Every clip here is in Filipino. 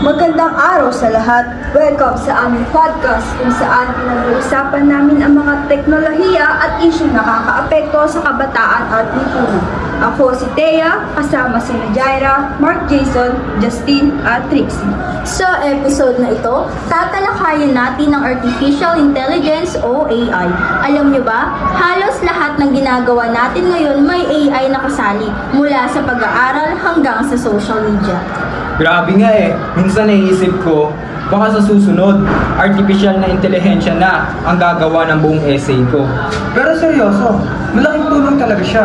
Magandang araw sa lahat. Welcome sa aming podcast kung saan pinag-uusapan namin ang mga teknolohiya at isyong nakakaapekto sa kabataan at lipunan. Ako si Thea, kasama si Jaira, Mark Jason, Justin at Trixie. Sa episode na ito, tatalakayin natin ang Artificial Intelligence o AI. Alam nyo ba, halos lahat ng ginagawa natin ngayon may AI na kasali, mula sa pag-aaral hanggang sa social media. Grabe nga eh. Minsan naiisip ko, baka sa susunod, artificial na intelihensya na ang gagawa ng buong essay ko. Pero seryoso, malaking tulong talaga siya.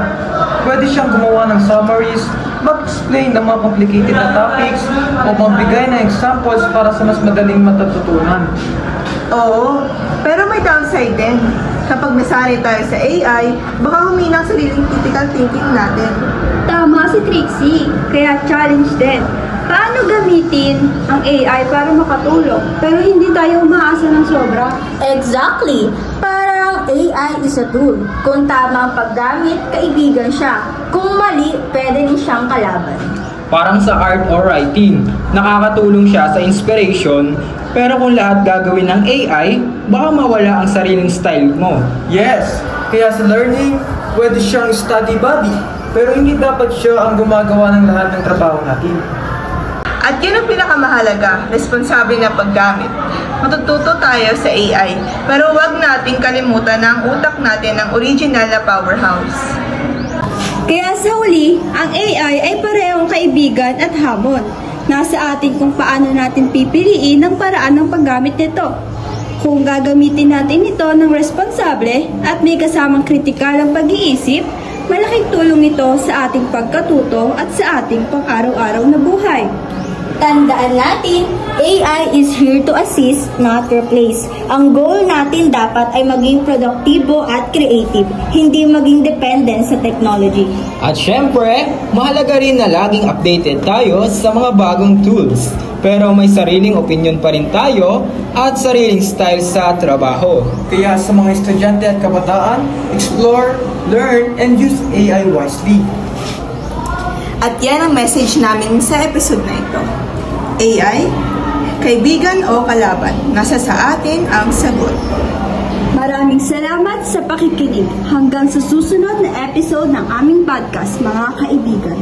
Pwede siyang gumawa ng summaries, mag-explain ng mga complicated na topics, o magbigay ng examples para sa mas madaling matututunan. Oo, pero may downside din. Kapag nasanay tayo sa AI, baka humina ang sariling critical thinking natin. Tama si Trixie, kaya challenge din. Paano gamitin ang AI para makatulong pero hindi tayo umaasa ng sobra? Exactly! Parang AI is a tool. Kung tama ang paggamit, kaibigan siya. Kung mali, pwede rin siyang kalaban. Parang sa art or writing, nakakatulong siya sa inspiration, pero kung lahat gagawin ng AI, baka mawala ang sariling style mo. Yes, kaya sa learning, pwede siyang study buddy, pero hindi dapat siya ang gumagawa ng lahat ng trabaho natin. At yun ang pinakamahalaga, responsable na paggamit. Matututo tayo sa AI, pero huwag nating kalimutan na ang utak natin ang original na powerhouse. Kaya sa huli, ang AI ay parehong kaibigan at hamon. Nasa atin kung paano natin pipiliin ang paraan ng paggamit nito. Kung gagamitin natin ito ng responsable at may kasamang kritikal ang pag-iisip, malaking tulong ito sa ating pagkatuto at sa ating pang-araw-araw na buhay. Tandaan natin, AI is here to assist, not replace. Ang goal natin dapat ay maging produktibo at creative, hindi maging dependent sa technology. At syempre, mahalaga rin na laging updated tayo sa mga bagong tools. Pero may sariling opinion pa rin tayo at sariling style sa trabaho. Kaya sa mga estudyante at kabataan, explore, learn, and use AI wisely. At yan ang message namin sa episode na ito. AI, kaibigan o kalaban, nasa sa atin ang sagot. Maraming salamat sa pakikinig. Hanggang sa susunod na episode ng aming podcast, mga kaibigan.